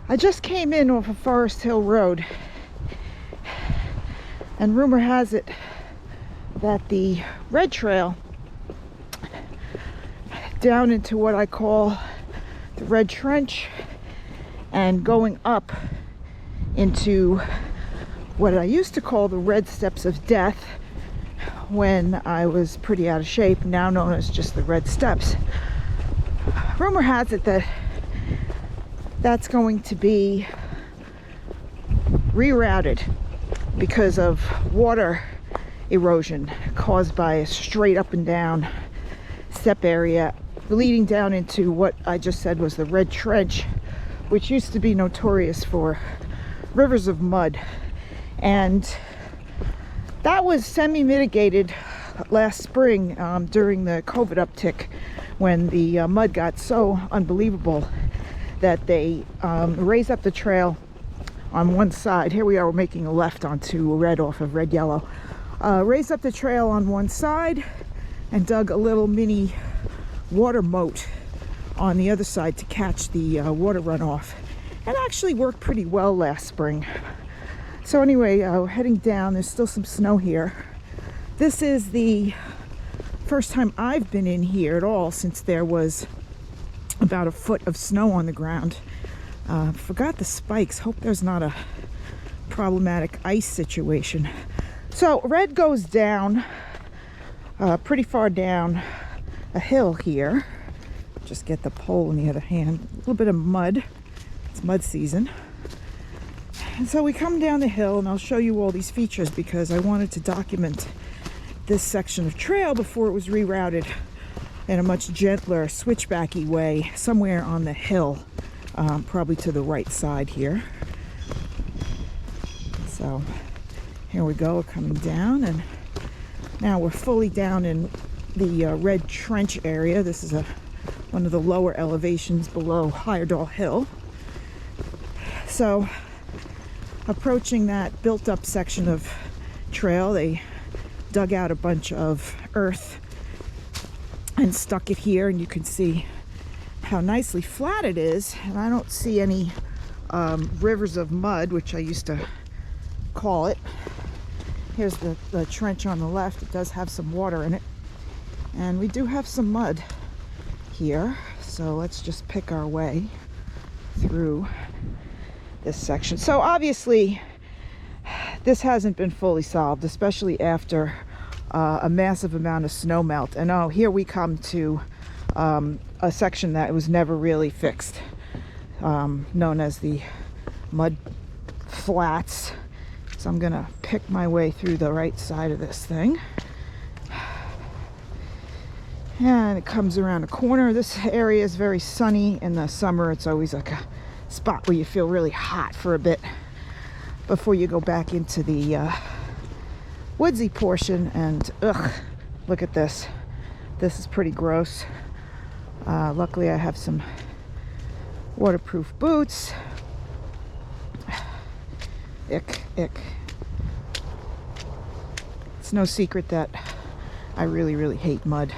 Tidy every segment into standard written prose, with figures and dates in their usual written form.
I just came in off of Forest Hill Road, and rumor has it that the red trail down into what I call the Red Trench and going up into what I used to call the Red Steps of Death when I was pretty out of shape, now known as just the Red Steps. Rumor has it that that's going to be rerouted because of water erosion caused by a straight up and down step area leading down into what I just said was the Red Trench, which used to be notorious for rivers of mud. And that was semi-mitigated last spring during the COVID uptick, when the mud got so unbelievable that they raised up the trail on one side. Here we are, we're making a left onto red off of red yellow. Raised up the trail on one side and dug a little mini water moat on the other side to catch the water runoff. It actually worked pretty well last spring. So anyway, we're heading down. There's still some snow here. This is the first time I've been in here at all since there was about a foot of snow on the ground. Forgot the spikes. Hope there's not a problematic ice situation. So red goes down pretty far down a hill here. Just get the pole in the other hand. A little bit of mud. It's mud season. And so we come down the hill, and I'll show you all these features because I wanted to document this section of trail before it was rerouted in a much gentler, switchbacky way somewhere on the hill, probably to the right side here. So here we go, we're coming down, and now we're fully down in the Red Trench area. This is one of the lower elevations below Heyerdahl Hill. So approaching that built-up section of trail, they dug out a bunch of earth and stuck it here, and you can see how nicely flat it is. And I don't see any rivers of mud, which I used to call it. Here's the trench on the left. It does have some water in it, and we do have some mud here. So let's just pick our way through this section. So obviously this hasn't been fully solved, especially after a massive amount of snow melt. And oh, here we come to a section that was never really fixed, known as the mud flats. So I'm gonna pick my way through the right side of this thing. And it comes around a corner. This area is very sunny. In the summer, it's always like a spot where you feel really hot for a bit before you go back into the woodsy portion. And ugh, look at this. This is pretty gross. Luckily I have some waterproof boots. Ick, ick. It's no secret that I really, really hate mud.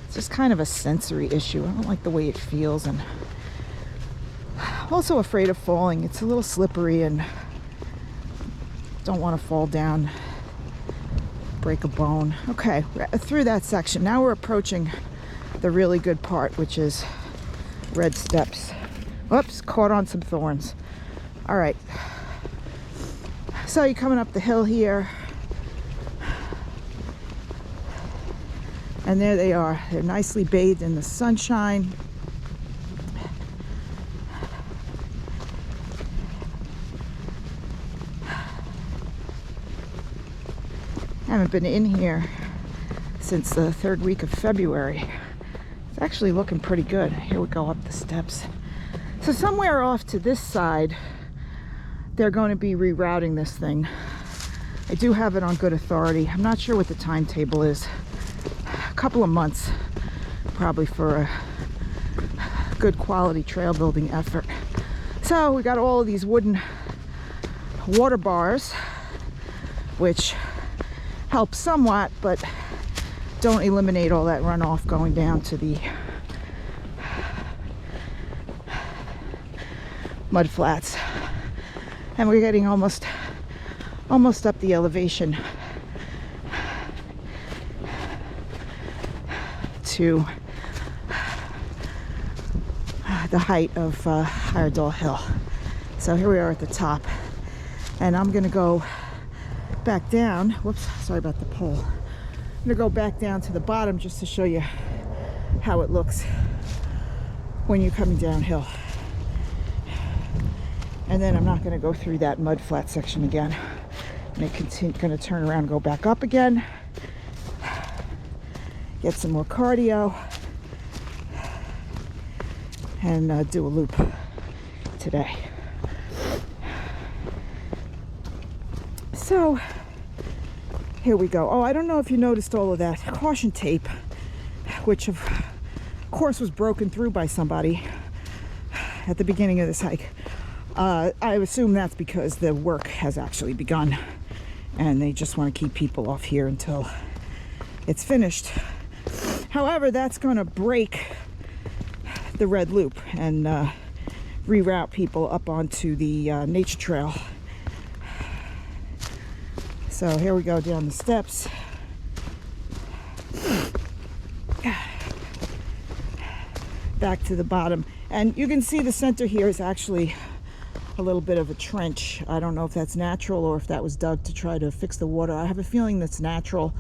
It's just kind of a sensory issue. I don't like the way it feels, and I'm also afraid of falling. It's a little slippery and don't want to fall down, break a bone. Okay, through that section. Now we're approaching the really good part, which is Red Steps. Whoops, caught on some thorns. All right. So you're coming up the hill here, and there they are. They're nicely bathed in the sunshine. I haven't been in here since the third week of February. It's actually looking pretty good. Here we go up the steps. So somewhere off to this side, they're going to be rerouting this thing. I do have it on good authority. I'm not sure what the timetable is. A couple of months, probably, for a good quality trail building effort. So we got all of these wooden water bars, which help somewhat, but don't eliminate all that runoff going down to the mud flats. And we're getting almost up the elevation to the height of Iredell Hill. So here we are at the top, and I'm gonna go back down. Whoops, sorry about the pole. I'm gonna go back down to the bottom just to show you how it looks when you're coming downhill. And then I'm not gonna go through that mud flat section again. I'm gonna turn around and go back up again, get some more cardio, and do a loop today. So here we go. Oh, I don't know if you noticed all of that caution tape, which of course was broken through by somebody at the beginning of this hike. I assume that's because the work has actually begun and they just want to keep people off here until it's finished. However, that's going to break the red loop and reroute people up onto the nature trail. So here we go down the steps. Back to the bottom. And you can see the center here is actually a little bit of a trench. I don't know if that's natural or if that was dug to try to fix the water. I have a feeling that's natural,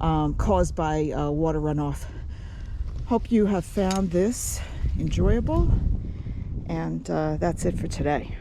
caused by water runoff. Hope you have found this enjoyable, and that's it for today.